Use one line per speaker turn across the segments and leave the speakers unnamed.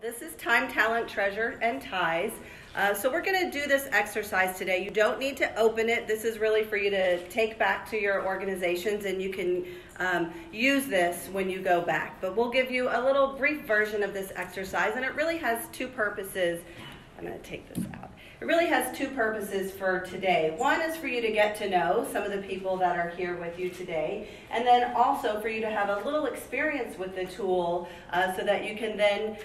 This is Time, Talent, Treasure, and Ties. So we're going to do this exercise today. You don't need to open it. This is really for you to take back to your organizations, and you can use this when you go back. But we'll give you a little brief version of this exercise, and it really has two purposes. I'm going to take this out. It really has two purposes for today. One is for you to get to know some of the people that are here with you today, and then also for you to have a little experience with the tool so that you can then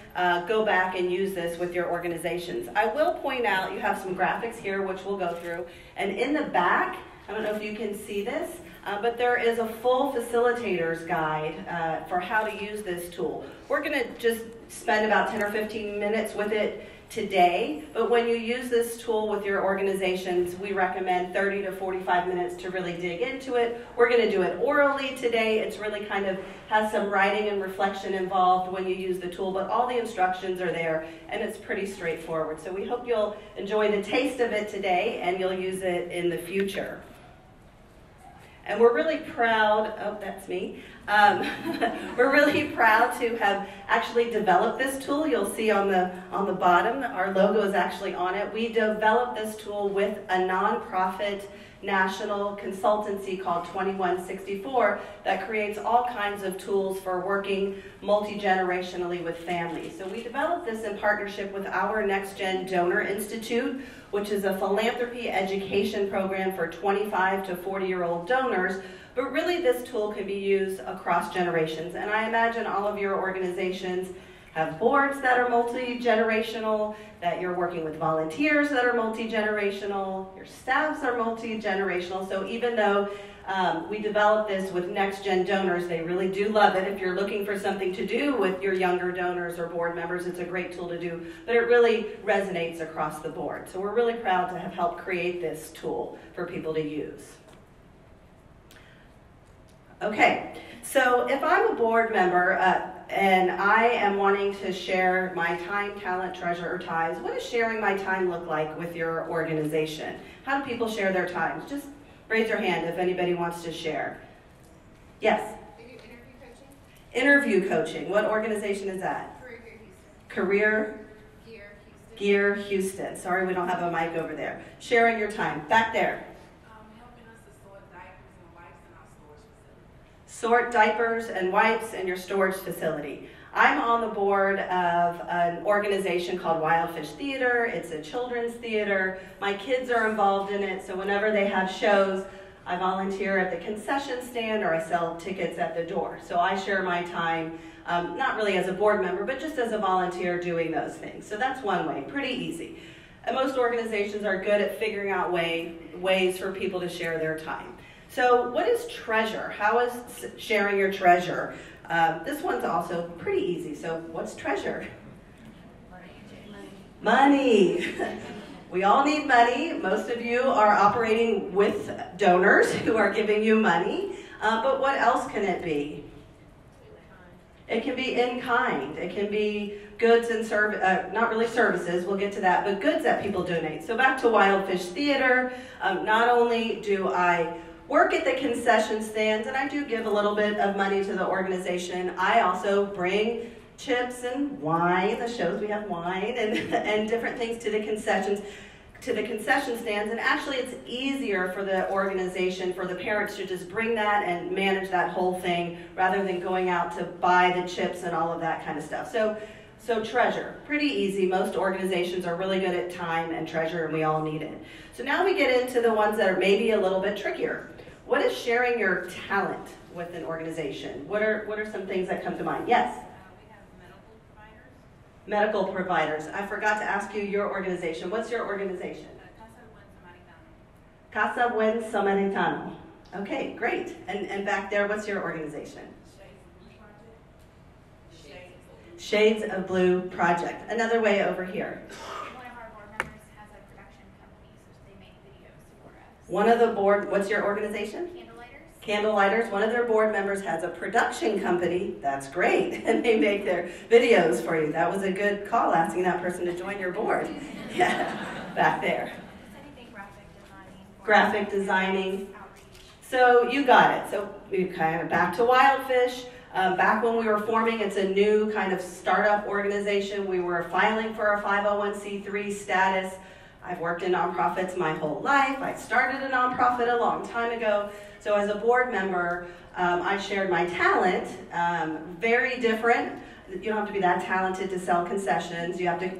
go back and use this with your organizations. I will point out you have some graphics here which we'll go through, and in the back, I don't know if you can see this, but there is a full facilitator's guide for how to use this tool. We're going to just spend about 10 or 15 minutes with it today, but when you use this tool with your organizations, we recommend 30 to 45 minutes to really dig into it. We're going to do it orally today. It's really kind of has some writing and reflection involved when you use the tool, but all the instructions are there and it's pretty straightforward. So we hope you'll enjoy the taste of it today and you'll use it in the future. And we're really proud, oh, that's me. We're really proud to have actually developed this tool. You'll see on the bottom, our logo is actually on it. We developed this tool with a nonprofit national consultancy called 2164 that creates all kinds of tools for working multi-generationally with families. So we developed this in partnership with our Next Gen Donor Institute, which is a philanthropy education program for 25 to 40-year-old donors. But really this tool can be used across generations. And I imagine all of your organizations have boards that are multi-generational, that you're working with volunteers that are multi-generational, your staffs are multi-generational. So even though we developed this with Next Gen donors, they really do love it. If you're looking for something to do with your younger donors or board members, it's a great tool to do, but it really resonates across the board. So we're really proud to have helped create this tool for people to use. Okay, so if I'm a board member and I am wanting to share my time, talent, treasure, or ties, what does sharing my time look like with your organization? How do people share their time? Just raise your hand if anybody wants to share. Yes?
Interview coaching.
Interview coaching. What organization is that?
Career
Gear Houston. Sorry, we don't have a mic over there. Sharing your time. Back there.
Helping us to sort diapers and wipes in our storage facility.
Sort diapers and wipes in your storage facility. I'm on the board of an organization called Wildfish Theater. It's a children's theater. My kids are involved in it, so whenever they have shows, I volunteer at the concession stand or I sell tickets at the door. So I share my time, not really as a board member, but just as a volunteer doing those things. So that's one way, pretty easy. And most organizations are good at figuring out ways for people to share their time. So what is treasure? How is sharing your treasure? This one's also pretty easy. So what's treasure? Money. We all need money. Most of you are operating with donors who are giving you money. But what else can it be? It can be in kind. It can be goods and not really services, we'll get to that, but goods that people donate. So back to Wildfish Theater, not only do I work at the concession stands, and I do give a little bit of money to the organization, I also bring chips and wine. The shows we have wine and different things to the concession stands, and actually it's easier for the organization, for the parents to just bring that and manage that whole thing rather than going out to buy the chips and all of that kind of stuff. So treasure, pretty easy. Most organizations are really good at time and treasure, and we all need it. So now we get into the ones that are maybe a little bit trickier. What is sharing your talent with an organization? What are some things that come to mind? Yes?
We have
Medical providers. I forgot to ask you your organization. What's your organization? Casa Buen Samaritano. Okay, great. And back there, what's your organization? Shades of Blue Project. Another way over here.
One of our board members has a production company, so they make videos for us.
One of the board, what's your organization? Candlelighters. One of their board members has a production company. That's great. And they make their videos for you. That was a good call, asking that person to join your board. Yeah, back there.
Anything
Graphic designing. So you got it. So we kind of back to Wildfish. Back when we were forming, it's a new kind of startup organization. We were filing for a 501c3 status. I've worked in nonprofits my whole life. I started a nonprofit a long time ago. So as a board member, I shared my talent, very different. You don't have to be that talented to sell concessions. You have to,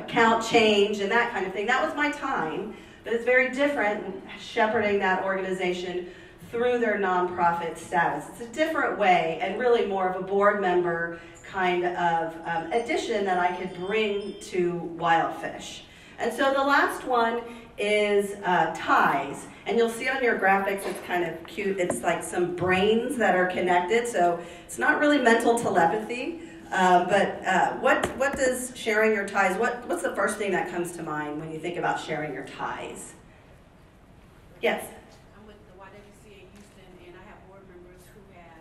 count change and that kind of thing. That was my time, but it's very different shepherding that organization through their nonprofit status. It's a different way and really more of a board member kind of addition that I could bring to Wildfish. And so the last one is ties. And you'll see on your graphics, it's kind of cute. It's like some brains that are connected. So it's not really mental telepathy. But what does sharing your ties, what's the first thing that comes to mind when you think about sharing your ties? Yes?
I'm with the YWCA Houston, and I have board members who have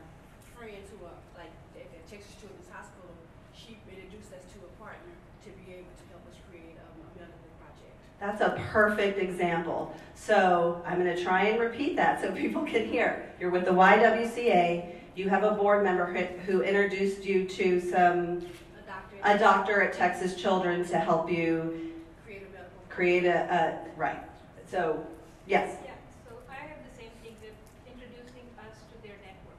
friends who are, like, at Texas Children's Hospital. She introduced us to a partner to be able to help us create a medical project.
That's a perfect example. So I'm going to try and repeat that so people can hear. You're with the YWCA. You have a board member who introduced you to a doctor at Texas Children's to help you create a right. So, yes.
Yeah, so I have the same thing with introducing us to their network.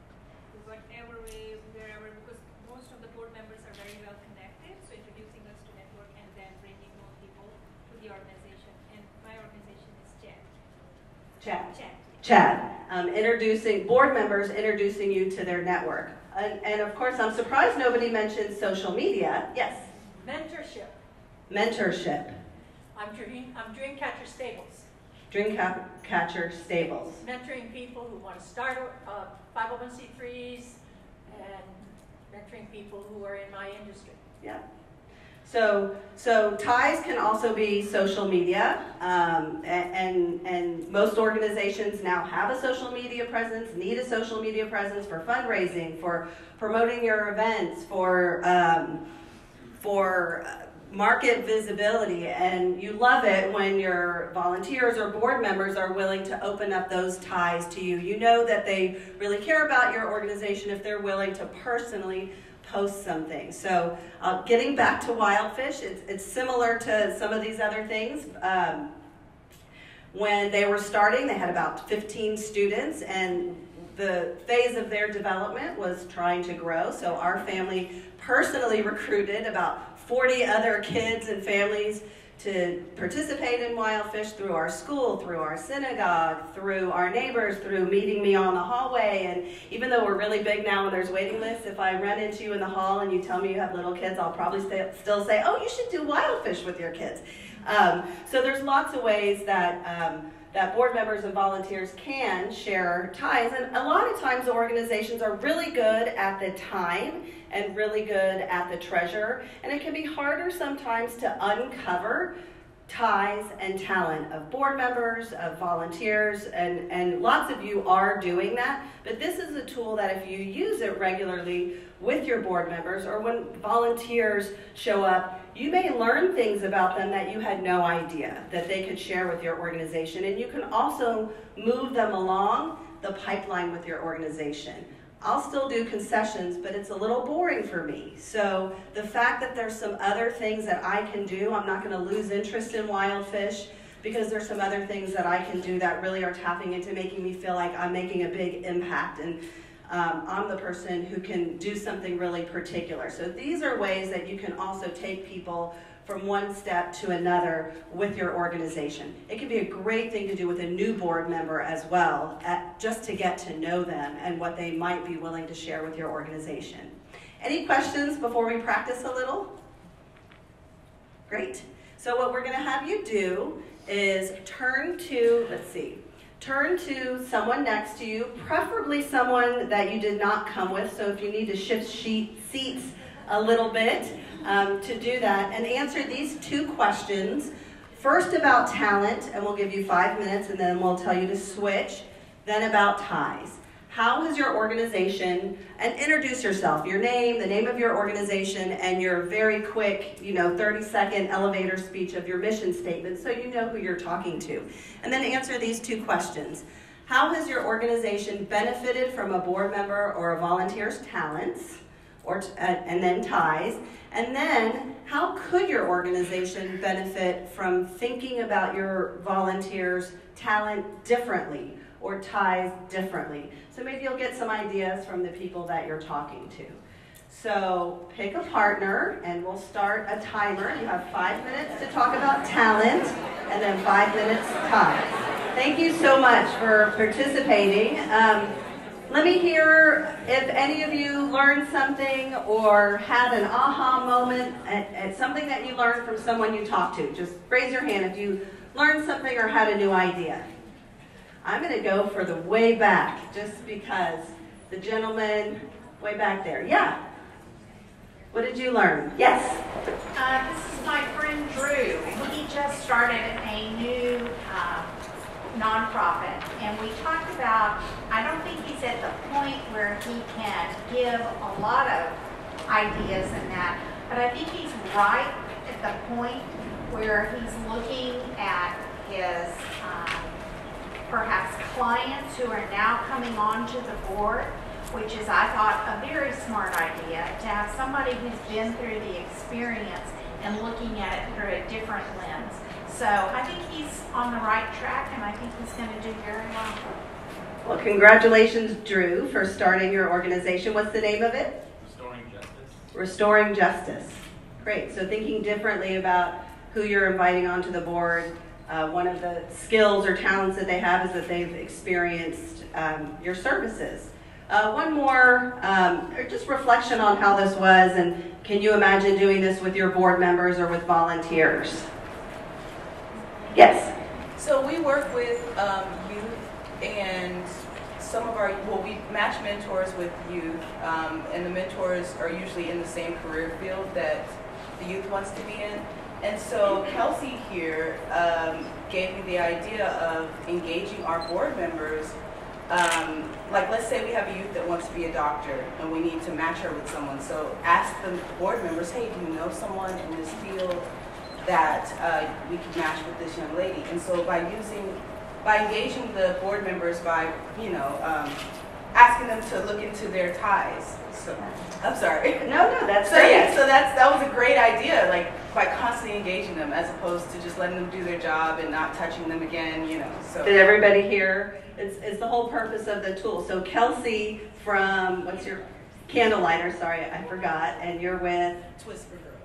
Whatever way, wherever, because most of the board members are very well connected, so introducing us to network and then bringing more people to the organization. And my organization is
Chad. Board members introducing you to their network. And of course, I'm surprised nobody mentioned social media. Yes? Mentorship.
I'm Dreamcatcher Stables.
Dreamcatcher Stables.
Mentoring people who want to start 501c3s and mentoring people who are in my industry.
Yeah. So ties can also be social media, and most organizations now have a social media presence, need a social media presence for fundraising, for promoting your events, for market visibility, and you love it when your volunteers or board members are willing to open up those ties to you. You know that they really care about your organization if they're willing to personally post something. So getting back to Wildfish, it's similar to some of these other things. When they were starting, they had about 15 students, and the phase of their development was trying to grow. So our family personally recruited about 40 other kids and families to participate in Wildfish through our school, through our synagogue, through our neighbors, through meeting me on the hallway. And even though we're really big now and there's waiting lists, if I run into you in the hall and you tell me you have little kids, I'll probably still say, oh, you should do Wildfish with your kids. So there's lots of ways that that board members and volunteers can share ties. And a lot of times the organizations are really good at the time and really good at the treasure. And it can be harder sometimes to uncover ties and talent of board members, of volunteers, and lots of you are doing that. But this is a tool that if you use it regularly with your board members or when volunteers show up, you may learn things about them that you had no idea that they could share with your organization. And you can also move them along the pipeline with your organization. I'll still do concessions, but it's a little boring for me. So the fact that there's some other things that I can do, I'm not going to lose interest in Wildfish because there's some other things that I can do that really are tapping into making me feel like I'm making a big impact. And I'm the person who can do something really particular. So these are ways that you can also take people from one step to another with your organization. It can be a great thing to do with a new board member as well, just to get to know them and what they might be willing to share with your organization. Any questions before we practice a little? Great. So what we're going to have you do is turn to someone next to you, preferably someone that you did not come with. So if you need to shift seats a little bit to do that, and answer these two questions. First about talent, and we'll give you 5 minutes, and then we'll tell you to switch. Then about ties. How is your organization, and introduce yourself, your name, the name of your organization, and your very quick, 30-second elevator speech of your mission statement so you know who you're talking to. And then answer these two questions. How has your organization benefited from a board member or a volunteer's talents, and then ties? And then, how could your organization benefit from thinking about your volunteers' talent differently or ties differently? So maybe you'll get some ideas from the people that you're talking to. So pick a partner, and we'll start a timer. You have 5 minutes to talk about talent, and then 5 minutes ties. Thank you so much for participating. Let me hear if any of you learned something or had an aha moment at something that you learned from someone you talked to. Just raise your hand if you learned something or had a new idea. I'm going to go for the way back, just because the gentleman way back there. Yeah. What did you learn? Yes.
This is my friend Drew. He just started a new nonprofit, and we talked about, I don't think he's at the point where he can give a lot of ideas and that, but I think he's right at the point where he's looking at his perhaps clients who are now coming onto the board, which is, I thought, a very smart idea to have somebody who's been through the experience and looking at it through a different lens. So I think he's on the right track, and I think he's going to do very well.
Well, congratulations, Drew, for starting your organization. What's the name of it?
Restoring Justice.
Restoring Justice. Great. So thinking differently about who you're inviting onto the board. One of the skills or talents that they have is that they've experienced your services. One more, just reflection on how this was, and can you imagine doing this with your board members or with volunteers? Yes.
So we work with youth, and some of our, we match mentors with youth, and the mentors are usually in the same career field that the youth wants to be in. And so Kelsey here gave me the idea of engaging our board members. Like, let's say we have a youth that wants to be a doctor and we need to match her with someone. So ask the board members, hey, do you know someone in this field that we could match with this young lady? And so by engaging the board members by, asking them to look into their ties. So, I'm sorry.
No, that's
so
great.
Yeah, so that was a great idea, like by constantly engaging them as opposed to just letting them do their job and not touching them again, So
did everybody hear? It's the whole purpose of the tool. So Kelsey from, what's your, Candlelighter, sorry, I forgot, and you're with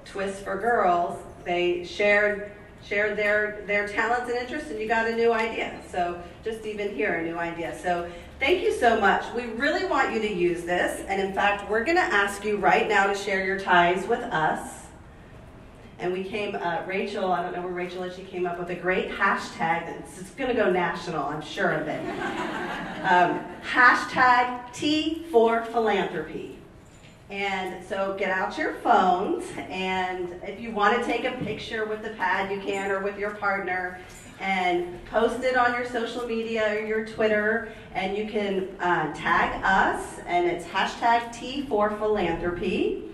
Twist for Girls. They shared their talents and interests, and you got a new idea. So just even here, a new idea. So thank you so much. We really want you to use this, and in fact, we're going to ask you right now to share your ties with us. And we came, Rachel, I don't know where Rachel is, she came up with a great hashtag. It's going to go national, I'm sure of it. Hashtag T for Philanthropy. And so get out your phones, and if you want to take a picture with the pad, you can, or with your partner, and post it on your social media or your Twitter, and you can tag us, and it's hashtag T for Philanthropy.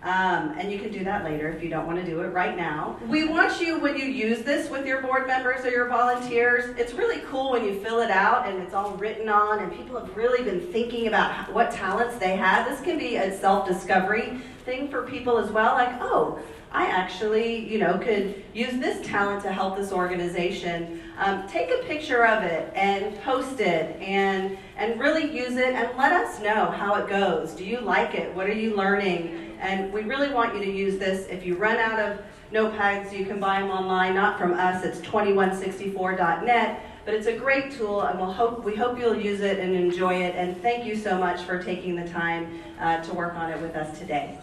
And you can do that later if you don't want to do it right now. We want you, when you use this with your board members or your volunteers, it's really cool when you fill it out and it's all written on and people have really been thinking about what talents they have. This can be a self-discovery thing for people as well, like, oh, I actually, could use this talent to help this organization. Take a picture of it and post it and really use it and let us know how it goes. Do you like it? What are you learning? And we really want you to use this. If you run out of notepads, you can buy them online, not from us. It's 2164.net. But it's a great tool, and we hope you'll use it and enjoy it. And thank you so much for taking the time to work on it with us today.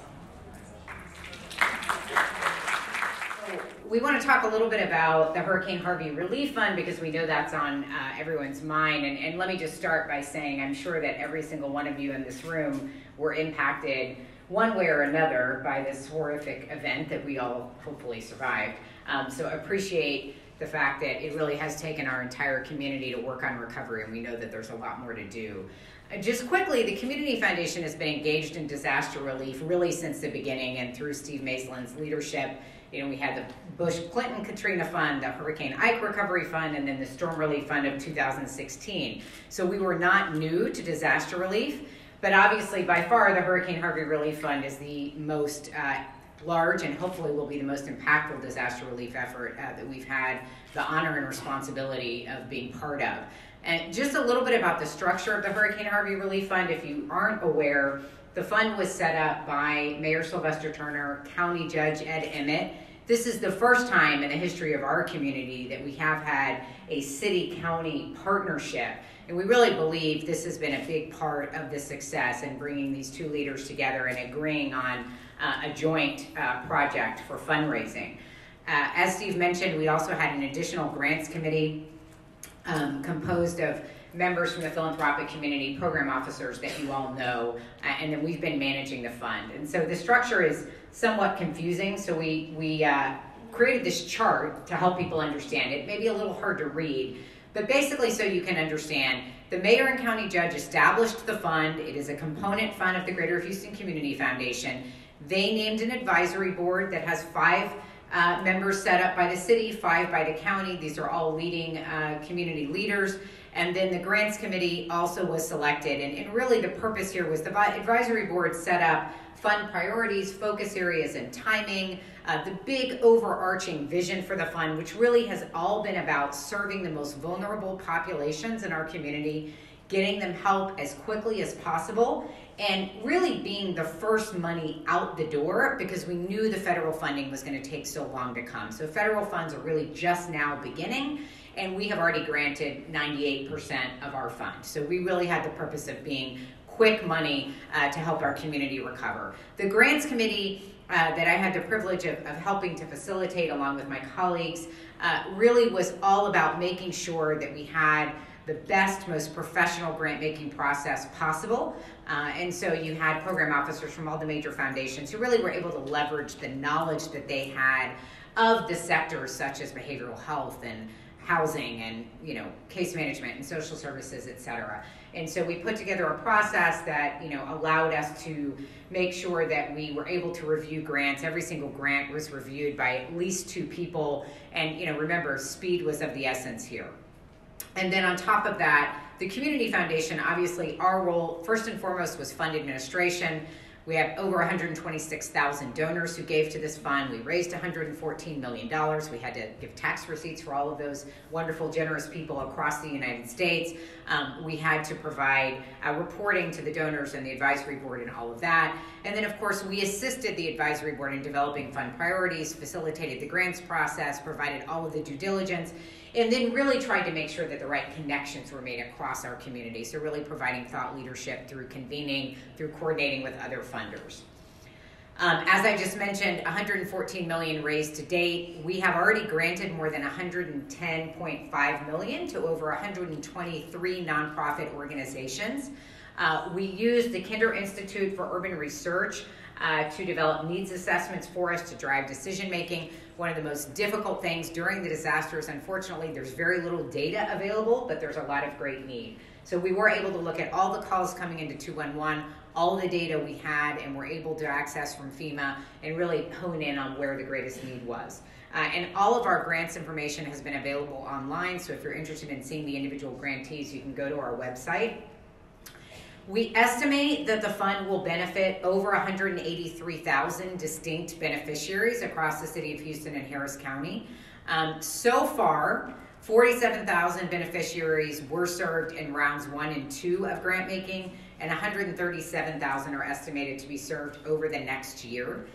We want to talk a little bit about the Hurricane Harvey Relief Fund because we know that's on everyone's mind. And let me just start by saying I'm sure that every single one of you in this room were impacted one way or another by this horrific event that we all hopefully survived. So appreciate the fact that it really has taken our entire community to work on recovery, and we know that there's a lot more to do. Just quickly, the Community Foundation has been engaged in disaster relief really since the beginning, and through Steve Maislin's leadership we had the Bush-Clinton Katrina Fund, the Hurricane Ike Recovery Fund, and then the Storm Relief Fund of 2016. So we were not new to disaster relief, but obviously by far the Hurricane Harvey Relief Fund is the most large and hopefully will be the most impactful disaster relief effort that we've had the honor and responsibility of being part of. And just a little bit about the structure of the Hurricane Harvey Relief Fund. If you aren't aware, the fund was set up by Mayor Sylvester Turner, County Judge Ed Emmett. This is the first time in the history of our community that we have had a city-county partnership. And we really believe this has been a big part of the success in bringing these two leaders together and agreeing on a joint project for fundraising. As Steve mentioned, we also had an additional grants committee composed of members from the philanthropic community, program officers that you all know, and then we've been managing the fund. And so the structure is somewhat confusing, so we created this chart to help people understand it. Maybe a little hard to read, but basically so you can understand, the mayor and county judge established the fund. It is a component fund of the Greater Houston Community Foundation. They named an advisory board that has 5 members set up by the city, 5 by the county. These are all leading community leaders. And then the grants committee also was selected. And really the purpose here was the advisory board set up fund priorities, focus areas, and timing, the big overarching vision for the fund, which really has all been about serving the most vulnerable populations in our community, getting them help as quickly as possible, and really being the first money out the door because we knew the federal funding was going to take so long to come. So federal funds are really just now beginning, and we have already granted 98% of our fund. So we really had the purpose of being quick money to help our community recover. The grants committee that I had the privilege of helping to facilitate along with my colleagues really was all about making sure that we had the best, most professional grant-making process possible. And so you had program officers from all the major foundations who really were able to leverage the knowledge that they had of the sectors such as behavioral health and housing and case management and social services, et cetera. And so we put together a process that allowed us to make sure that we were able to review grants. Every single grant was reviewed by at least 2 people, and remember, speed was of the essence here. And then on top of that, the Community Foundation, obviously our role first and foremost was fund administration. We have over 126,000 donors who gave to this fund. We raised $114 million. We had to give tax receipts for all of those wonderful, generous people across the United States. We had to provide reporting to the donors and the advisory board and all of that. And then, of course, we assisted the advisory board in developing fund priorities, facilitated the grants process, provided all of the due diligence, and then really tried to make sure that the right connections were made across our community. So really providing thought leadership through convening, through coordinating with other funders. As I just mentioned, $114 million raised to date. We have already granted more than $110.5 million to over 123 nonprofit organizations. We used the Kinder Institute for Urban Research to develop needs assessments for us to drive decision making. One of the most difficult things during the disasters, unfortunately, there's very little data available, but there's a lot of great need. So we were able to look at all the calls coming into 211, all the data we had, and were able to access from FEMA and really hone in on where the greatest need was. And all of our grants information has been available online, so if you're interested in seeing the individual grantees, you can go to our website. We estimate that the fund will benefit over 183,000 distinct beneficiaries across the city of Houston and Harris County. So far, 47,000 beneficiaries were served in rounds 1 and 2 of grant making, and 137,000 are estimated to be served over the next year.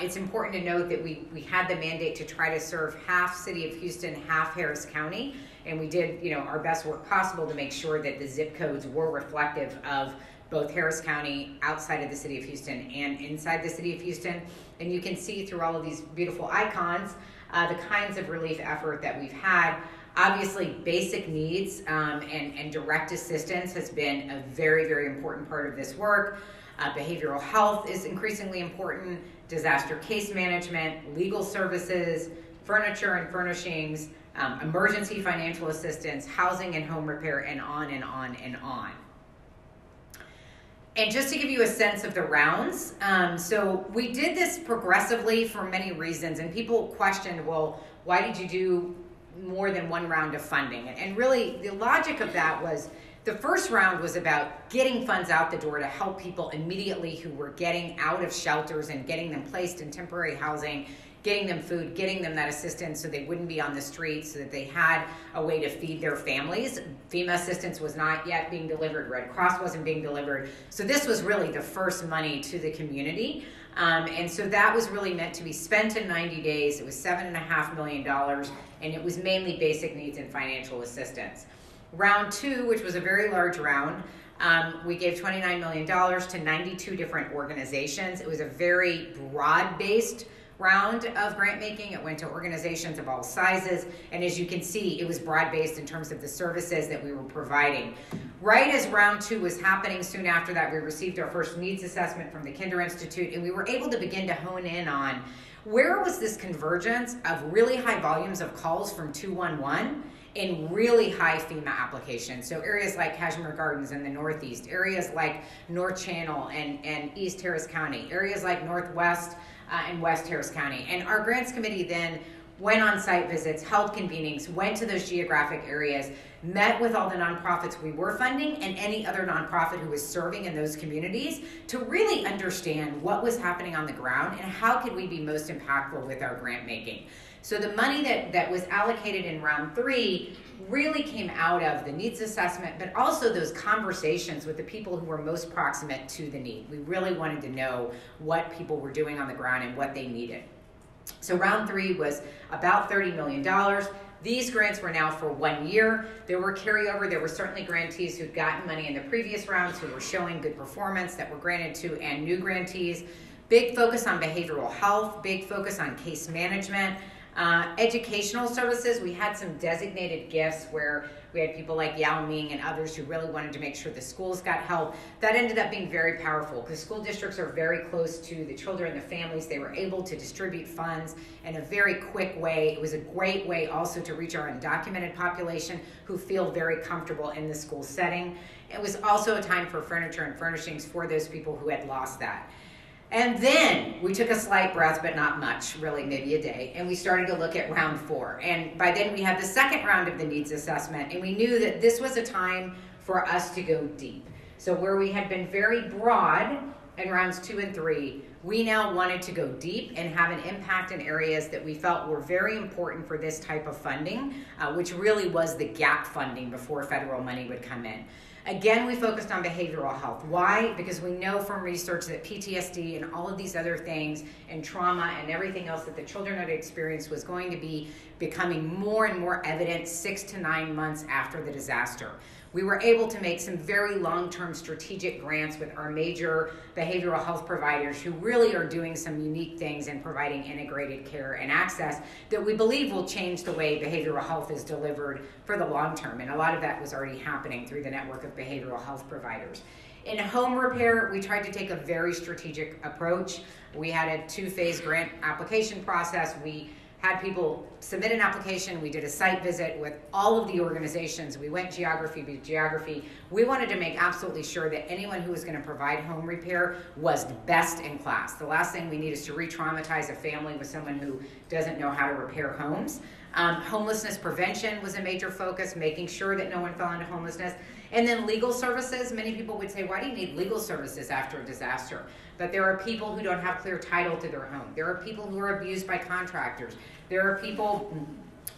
It's important to note that we had the mandate to try to serve half City of Houston, half Harris County, and we did our best work possible to make sure that the zip codes were reflective of both Harris County outside of the City of Houston and inside the City of Houston. And you can see through all of these beautiful icons the kinds of relief effort that we've had. Obviously, basic needs and direct assistance has been a very, very important part of this work. Behavioral health is increasingly important, disaster case management, legal services, furniture and furnishings, emergency financial assistance, housing and home repair, and on and on and on. And just to give you a sense of the rounds, so we did this progressively for many reasons, and people questioned, well, why did you do more than one round of funding? And really, the logic of that was the first round was about getting funds out the door to help people immediately who were getting out of shelters and getting them placed in temporary housing, getting them food, getting them that assistance so they wouldn't be on the streets, so that they had a way to feed their families. FEMA assistance was not yet being delivered. Red Cross wasn't being delivered. So this was really the first money to the community. And so that was really meant to be spent in 90 days. It was $7.5 million, and it was mainly basic needs and financial assistance. Round 2, which was a very large round, we gave $29 million to 92 different organizations. It was a very broad-based round of grant making. It went to organizations of all sizes, and as you can see, it was broad-based in terms of the services that we were providing. Right as round 2 was happening, soon after that, we received our first needs assessment from the Kinder Institute, and we were able to begin to hone in on where was this convergence of really high volumes of calls from 211 in really high FEMA applications. So areas like Kashmir Gardens in the Northeast, areas like North Channel and East Harris County, areas like Northwest and West Harris County. And our grants committee then went on site visits, held convenings, went to those geographic areas, met with all the nonprofits we were funding and any other nonprofit who was serving in those communities to really understand what was happening on the ground and how could we be most impactful with our grant making. So the money that was allocated in round 3 really came out of the needs assessment, but also those conversations with the people who were most proximate to the need. We really wanted to know what people were doing on the ground and what they needed. So round 3 was about $30 million. These grants were now for 1 year. There were carryover. There were certainly grantees who'd gotten money in the previous rounds who were showing good performance that were granted to, and new grantees. Big focus on behavioral health, big focus on case management. Educational services, we had some designated gifts where we had people like Yao Ming and others who really wanted to make sure the schools got help. That ended up being very powerful because school districts are very close to the children and the families. They were able to distribute funds in a very quick way. It was a great way also to reach our undocumented population who feel very comfortable in the school setting. It was also a time for furniture and furnishings for those people who had lost that. And then we took a slight breath, but not much, really maybe a day, and we started to look at round 4. And by then we had the second round of the needs assessment, and we knew that this was a time for us to go deep. So where we had been very broad in rounds 2 and 3, we now wanted to go deep and have an impact in areas that we felt were very important for this type of funding, which really was the gap funding before federal money would come in. Again, we focused on behavioral health. Why? Because we know from research that PTSD and all of these other things and trauma and everything else that the children had experienced was going to be becoming more and more evident 6 to 9 months after the disaster. We were able to make some very long-term strategic grants with our major behavioral health providers who really are doing some unique things in providing integrated care and access that we believe will change the way behavioral health is delivered for the long term. And a lot of that was already happening through the network of behavioral health providers. In home repair, we tried to take a very strategic approach. We had a 2-phase grant application process. We had people submit an application. We did a site visit with all of the organizations. We went geography by geography. We wanted to make absolutely sure that anyone who was going to provide home repair was best in class. The last thing we need is to re-traumatize a family with someone who doesn't know how to repair homes. Homelessness prevention was a major focus, making sure that no one fell into homelessness. And then legal services. Many people would say, why do you need legal services after a disaster? But there are people who don't have clear title to their home. There are people who are abused by contractors. There are people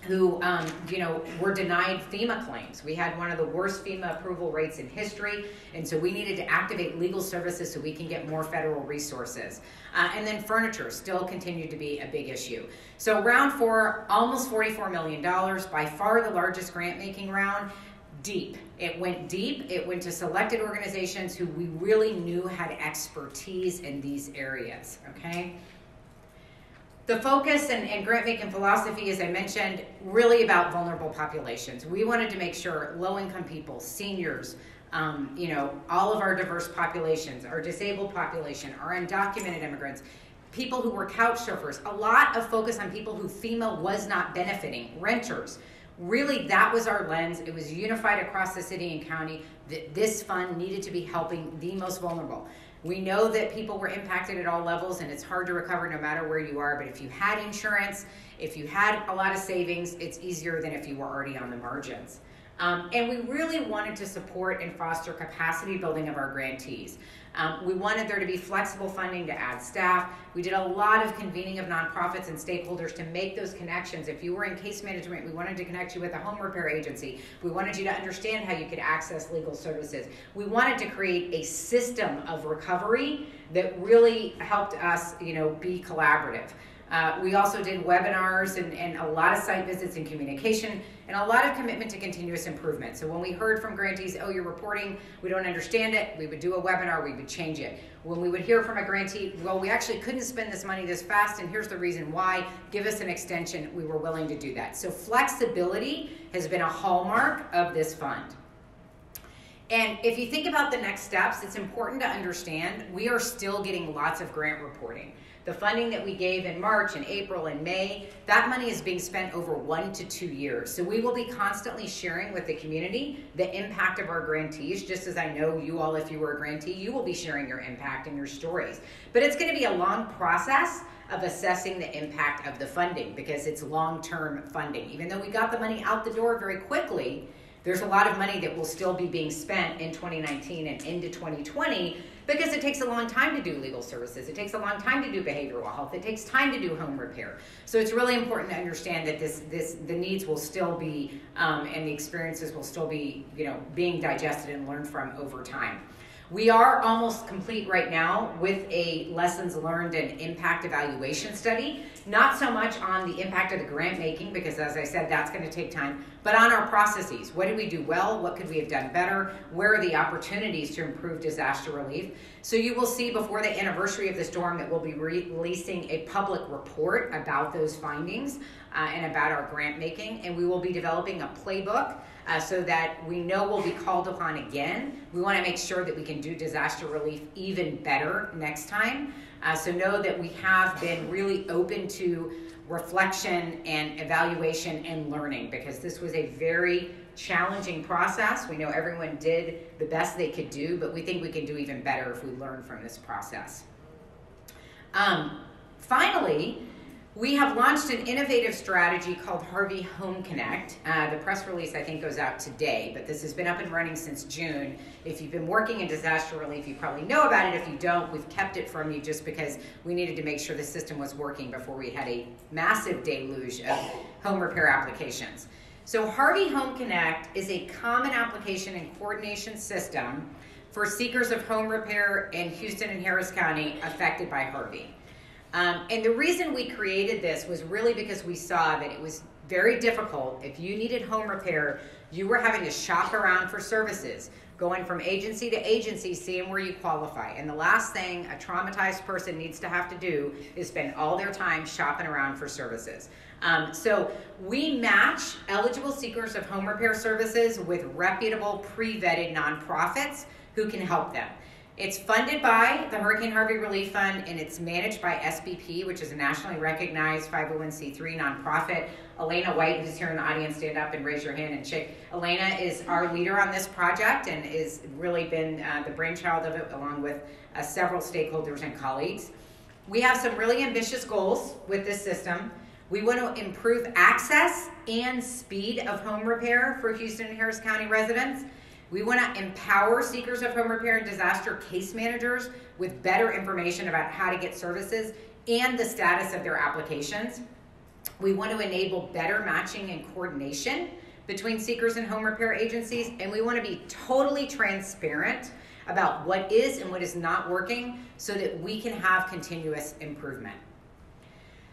who were denied FEMA claims. We had one of the worst FEMA approval rates in history, and so we needed to activate legal services so we can get more federal resources. And then furniture still continued to be a big issue. So round 4, almost $44 million, by far the largest grant-making round. Deep. It went deep. It went to selected organizations who we really knew had expertise in these areas, okay? The focus and grant-making philosophy, as I mentioned, really about vulnerable populations. We wanted to make sure low-income people, seniors, all of our diverse populations, our disabled population, our undocumented immigrants, people who were couch surfers, a lot of focus on people who FEMA was not benefiting, renters. Really, that was our lens. It was unified across the city and county that this fund needed to be helping the most vulnerable. We know that people were impacted at all levels, and it's hard to recover no matter where you are, but if you had insurance, if you had a lot of savings, it's easier than if you were already on the margins. And we really wanted to support and foster capacity building of our grantees. We wanted there to be flexible funding to add staff. We did a lot of convening of nonprofits and stakeholders to make those connections. If you were in case management, we wanted to connect you with a home repair agency. We wanted you to understand how you could access legal services. We wanted to create a system of recovery that really helped us, be collaborative. We also did webinars and a lot of site visits and communication and a lot of commitment to continuous improvement. So when we heard from grantees, oh, you're reporting, we don't understand it, we would do a webinar, we would change it. When we would hear from a grantee, well, we actually couldn't spend this money this fast and here's the reason why, give us an extension, we were willing to do that. So flexibility has been a hallmark of this fund. And if you think about the next steps, it's important to understand we are still getting lots of grant reporting. The funding that we gave in March and April and May, that money is being spent over 1 to 2 years. So we will be constantly sharing with the community the impact of our grantees, just as I know you all, if you were a grantee, you will be sharing your impact and your stories. But it's going to be a long process of assessing the impact of the funding because it's long-term funding. Even though we got the money out the door very quickly, there's a lot of money that will still be being spent in 2019 and into 2020 because it takes a long time to do legal services. It takes a long time to do behavioral health. It takes time to do home repair. So it's really important to understand that the needs will still be and the experiences will still be being digested and learned from over time. We are almost complete right now with a lessons learned and impact evaluation study, not so much on the impact of the grant making, because as I said, that's going to take time, but on our processes. What did we do well? What could we have done better? Where are the opportunities to improve disaster relief? So you will see before the anniversary of the storm that we'll be releasing a public report about those findings and about our grant making, and we will be developing a playbook so that we know we'll be called upon again. We want to make sure that we can do disaster relief even better next time. So know that we have been really open to reflection and evaluation and learning because this was a very challenging process. We know everyone did the best they could do, but we think we can do even better if we learn from this process. Finally, we have launched an innovative strategy called Harvey Home Connect. The press release, I think, goes out today, but this has been up and running since June. If you've been working in disaster relief, you probably know about it. If you don't, we've kept it from you just because we needed to make sure the system was working before we had a massive deluge of home repair applications. So Harvey Home Connect is a common application and coordination system for seekers of home repair in Houston and Harris County affected by Harvey. And the reason we created this was really because we saw that it was very difficult. If you needed home repair, you were having to shop around for services, going from agency to agency, seeing where you qualify. And the last thing a traumatized person needs to have to do is spend all their time shopping around for services. So we match eligible seekers of home repair services with reputable, pre-vetted nonprofits who can help them. It's funded by the Hurricane Harvey Relief Fund, and it's managed by SBP, which is a nationally recognized 501c3 nonprofit. Elena White, who's here in the audience, stand up and raise your hand and shake. Elena is our leader on this project and has really been the brainchild of it, along with several stakeholders and colleagues. We have some really ambitious goals with this system. We want to improve access and speed of home repair for Houston and Harris County residents. We want to empower seekers of home repair and disaster case managers with better information about how to get services and the status of their applications. We want to enable better matching and coordination between seekers and home repair agencies, and we want to be totally transparent about what is and what is not working so that we can have continuous improvement.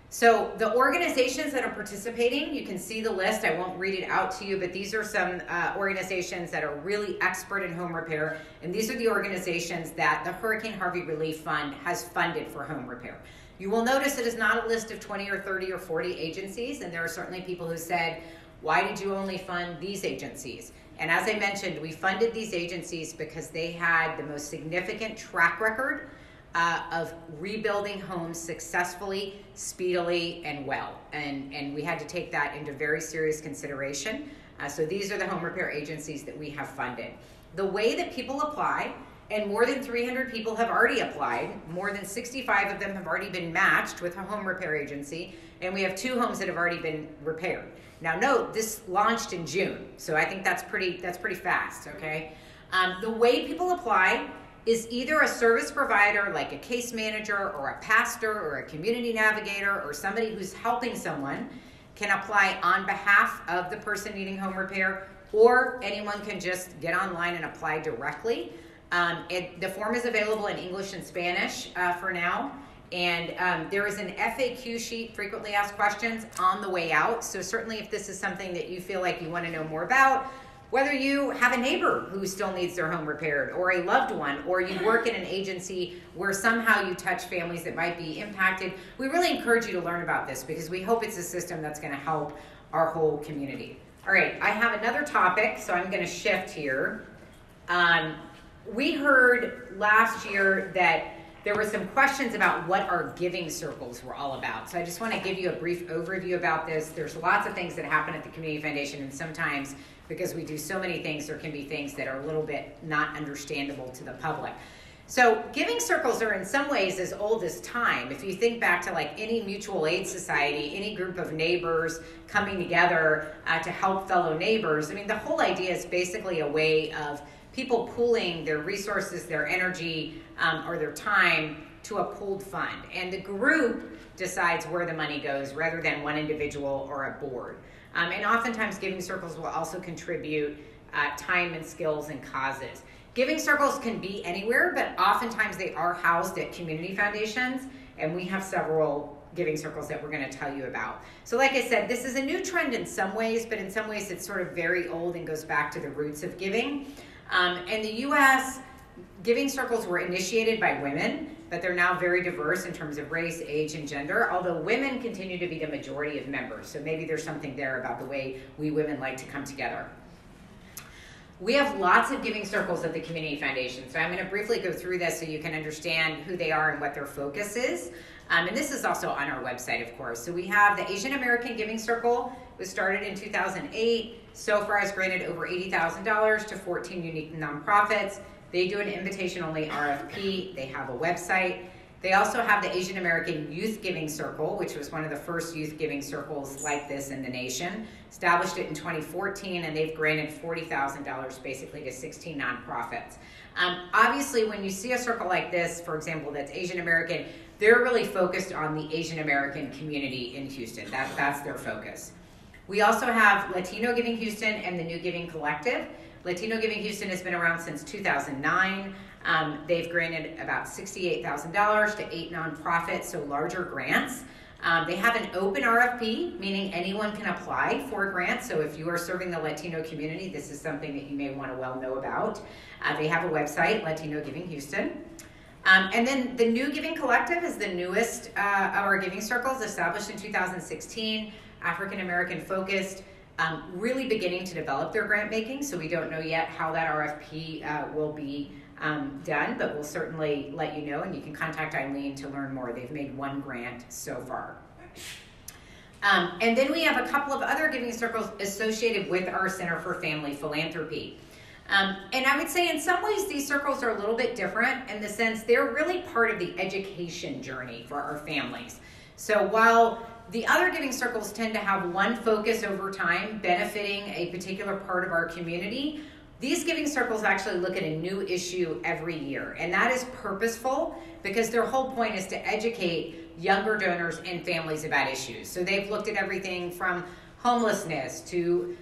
So the organizations that are participating, you can see the list. I won't read it out to you, but these are some organizations that are really expert in home repair. And these are the organizations that the Hurricane Harvey Relief Fund has funded for home repair. You will notice it is not a list of 20 or 30 or 40 agencies. And there are certainly people who said, why did you only fund these agencies? And as I mentioned, we funded these agencies because they had the most significant track record of rebuilding homes successfully, speedily, and well. And we had to take that into very serious consideration. So these are the home repair agencies that we have funded. The way that people apply, and more than 300 people have already applied, more than 65 of them have already been matched with a home repair agency, and we have 2 homes that have already been repaired. Now note, this launched in June, so I think that's pretty fast, okay? The way people apply is either a service provider like a case manager or a pastor or a community navigator or somebody who's helping someone can apply on behalf of the person needing home repair, or anyone can just get online and apply directly. The form is available in English and Spanish for now, and there is an FAQ sheet, frequently asked questions, on the way out. So certainly if this is something that you feel like you want to know more about, whether you have a neighbor who still needs their home repaired, or a loved one, or you work in an agency where somehow you touch families that might be impacted, we really encourage you to learn about this because we hope it's a system that's going to help our whole community. All right, I have another topic, so I'm going to shift here. We heard last year that there were some questions about what our giving circles were all about. So I just want to give you a brief overview about this. There's lots of things that happen at the Community Foundation, and sometimes because we do so many things, there can be things that are a little bit not understandable to the public. So giving circles are in some ways as old as time. If you think back to like any mutual aid society, any group of neighbors coming together to help fellow neighbors, I mean, the whole idea is basically a way of people pooling their resources, their energy, or their time to a pooled fund. And the group decides where the money goes rather than one individual or a board. And oftentimes giving circles will also contribute time and skills and causes. Giving circles can be anywhere, but oftentimes they are housed at community foundations, and we have several giving circles that we're going to tell you about. So like I said, this is a new trend in some ways, but in some ways it's sort of very old and goes back to the roots of giving. In the U.S., giving circles were initiated by women, but they're now very diverse in terms of race, age, and gender, although women continue to be the majority of members. So maybe there's something there about the way we women like to come together. We have lots of giving circles at the Community Foundation, so I'm going to briefly go through this so you can understand who they are and what their focus is. And this is also on our website, of course. So we have the Asian American Giving Circle. It was started in 2008. So far has granted over $80,000 to 14 unique nonprofits. They do an invitation-only RFP. They have a website. They also have the Asian American Youth Giving Circle, which was one of the first youth giving circles like this in the nation. Established it in 2014, and they've granted $40,000 basically to 16 nonprofits. Obviously, when you see a circle like this, for example, that's Asian American, they're really focused on the Asian American community in Houston. That's their focus. We also have Latino Giving Houston and the New Giving Collective. Latino Giving Houston has been around since 2009. They've granted about $68,000 to 8 nonprofits, so larger grants. They have an open RFP, meaning anyone can apply for a grant. So if you are serving the Latino community, this is something that you may want to well know about. They have a website, Latino Giving Houston. And then the New Giving Collective is the newest of our giving circles, established in 2016, African American focused, really beginning to develop their grant making. So we don't know yet how that RFP will be done, but we'll certainly let you know, and you can contact Eileen to learn more. They've made 1 grant so far. And then we have a couple of other giving circles associated with our Center for Family Philanthropy. And I would say in some ways these circles are a little bit different in the sense they're really part of the education journey for our families. So while the other giving circles tend to have one focus over time, benefiting a particular part of our community, these giving circles actually look at a new issue every year. And that is purposeful because their whole point is to educate younger donors and families about issues. So they've looked at everything from homelessness to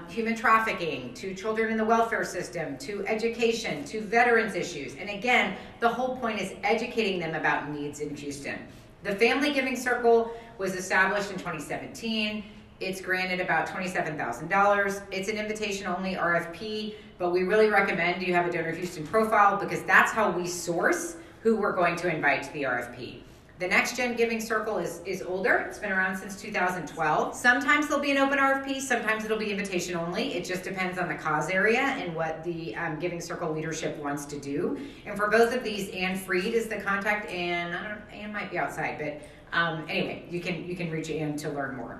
human trafficking, to children in the welfare system, to education, to veterans issues. And again, the whole point is educating them about needs in Houston. The Family Giving Circle was established in 2017. It's granted about $27,000. It's an invitation-only RFP, but we really recommend you have a Donor Houston profile because that's how we source who we're going to invite to the RFP. The Next Gen Giving Circle is older. It's been around since 2012. Sometimes there'll be an open RFP, sometimes it'll be invitation only. It just depends on the cause area and what the Giving Circle leadership wants to do. And for both of these, Ann Freed is the contact, and I don't know, Ann might be outside, but anyway, you can reach Ann to learn more.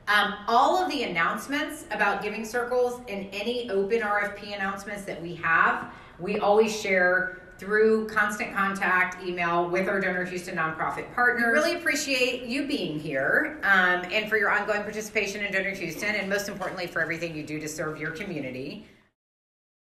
All of the announcements about Giving Circles and any open RFP announcements that we have, we always share through constant contact email with our Donor Houston nonprofit partners. We really appreciate you being here and for your ongoing participation in Donor Houston, and most importantly for everything you do to serve your community.